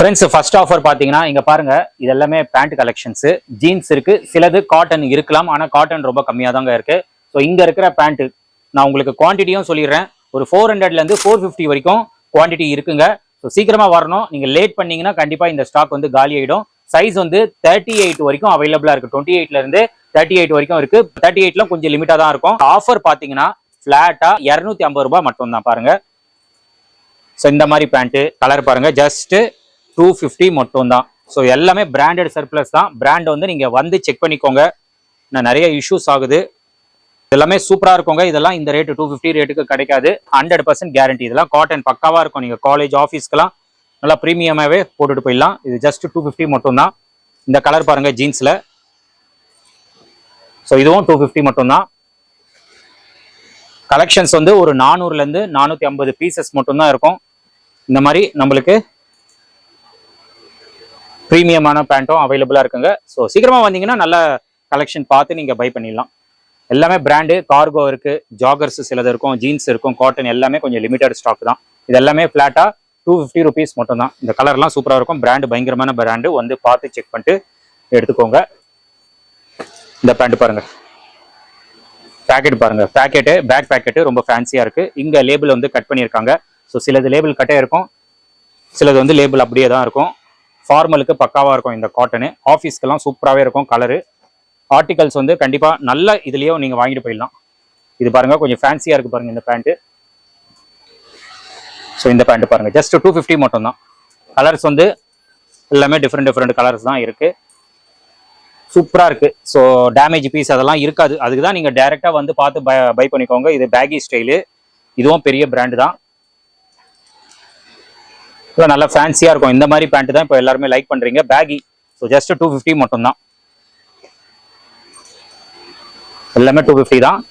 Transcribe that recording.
Friends first offer பார்த்தீங்கன்னா இங்க பாருங்க இது எல்லாமே பேண்ட் கலெக்ஷன்ஸ் ஜீன்ஸ் இருக்கு சிலது காட்டன் இருக்கலாம் ஆனால் காட்டன் ரொம்ப கம்மியாக தாங்க இருக்கு. ஸோ இங்க இருக்கிற பேண்ட் நான் உங்களுக்கு குவான்டிட்டியும் சொல்லிடுறேன். ஒரு 400லேருந்து 450 வரைக்கும் குவான்டிட்டி இருக்குங்க. ஸோ சீக்கிரமா வரணும். நீங்க லேட் பண்ணீங்கன்னா கண்டிப்பா இந்த ஸ்டாக் வந்து காலி ஆயிடும். சைஸ் வந்து 38 வரைக்கும் அவைலபிளா இருக்கு. 28லேருந்து 38 வரைக்கும் இருக்கு. 38ல கொஞ்சம் லிமிட்டா தான் இருக்கும். ஆஃபர் பார்த்தீங்கன்னா ஃபிளாட்டா 250 ரூபாய் மட்டும் தான் பாருங்க. ஸோ இந்த மாதிரி பேண்ட் கலர் பாருங்க ஜஸ்ட் 250 மட்டும் தான். ஸோ எல்லாமே பிராண்டட் சர்ப்ளஸ் தான். பிராண்ட் வந்து நீங்க வந்து செக் பண்ணிக்கோங்க. நான் நிறைய இஷ்யூஸ் ஆகுது. எல்லாமே சூப்பரா இருக்குங்க. இதெல்லாம் இந்த ரேட்டு 250 ரேட்டுக்கு கிடைக்காது. 100% கேரண்டி. இதெல்லாம் காட்டன் பக்காவா இருக்கும். நீங்க காலேஜ் ஆஃபீஸ்க்கெல்லாம் நல்லா ப்ரீமியமாவே போட்டுட்டு போயிடலாம். இது ஜஸ்ட் 250 மட்டும் தான். இந்த கலர் பாருங்க ஜீன்ஸ்ல. ஸோ இதுவும் 250 மட்டும் தான். கலெக்ஷன்ஸ் வந்து ஒரு 400லேருந்து 450 பீசஸ் மட்டும் தான் இருக்கும். இந்த மாதிரி நம்மளுக்கு ப்ரீமியமான பேண்ட்டும் அவைலபிளா இருக்குங்க. ஸோ சீக்கிரமா வந்தீங்கன்னா நல்ல கலெக்ஷன் பார்த்து நீங்க பை பண்ணிடலாம். எல்லாமே பிராண்டு கார்கோ இருக்கு, ஜாகர்ஸ் சிலது இருக்கும், ஜீன்ஸ் இருக்கும், காட்டன் எல்லாமே கொஞ்சம் லிமிடெட் ஸ்டாக் தான். இது எல்லாமே ஃபிளாட்டா 250 ருபீஸ் மட்டும் தான். இந்த கலர்லாம் சூப்பரா இருக்கும். பிராண்டு பயங்கரமான பிராண்டு. வந்து பார்த்து செக் பண்ணிட்டு எடுத்துக்கோங்க. இந்த பேண்ட் பாருங்க, பேக்கெட் பாருங்க, பேக்கெட்டு பேக் பேக்கெட்டு ரொம்ப ஃபேன்சியா இருக்கு. இங்க லேபிள் வந்து கட் பண்ணியிருக்காங்க. ஸோ சிலது லேபிள் கட்டே இருக்கும், சிலது வந்து லேபிள் அப்படியே தான் இருக்கும். ஃபார்மலுக்கு பக்காவா இருக்கும் இந்த காட்டனு. ஆஃபீஸ்க்கெல்லாம் சூப்பராகவே இருக்கும். கலரு ஆர்டிகல்ஸ் வந்து கண்டிப்பா நல்ல இதுலயும் நீங்க வாங்கிட்டு போயிடலாம். இது பாருங்க கொஞ்சம் ஃபேன்சியா இருக்கு பாருங்க இந்த பேண்ட். ஸோ இந்த பேண்ட் பாருங்க ஜஸ்ட் 250 மட்டும் தான். கலர்ஸ் வந்து எல்லாமே டிஃப்ரெண்ட் கலர்ஸ் தான் இருக்கு. சூப்பரா இருக்கு. ஸோ டேமேஜ் பீஸ் அதெல்லாம் இருக்காது. அதுக்கு தான் நீங்க டைரக்டா வந்து பார்த்து பை பண்ணிக்கோங்க. இது பேகி ஸ்டைலு. இதுவும் பெரிய பிராண்டு தான். நல்லா ஃபேன்சியா இருக்கும். இந்த மாதிரி பேண்ட் தான் இப்போ எல்லாருமே லைக் பண்றீங்க. பேகி. ஸோ ஜஸ்ட் 250 மட்டும் தான். எல்லாமே 250 தான்.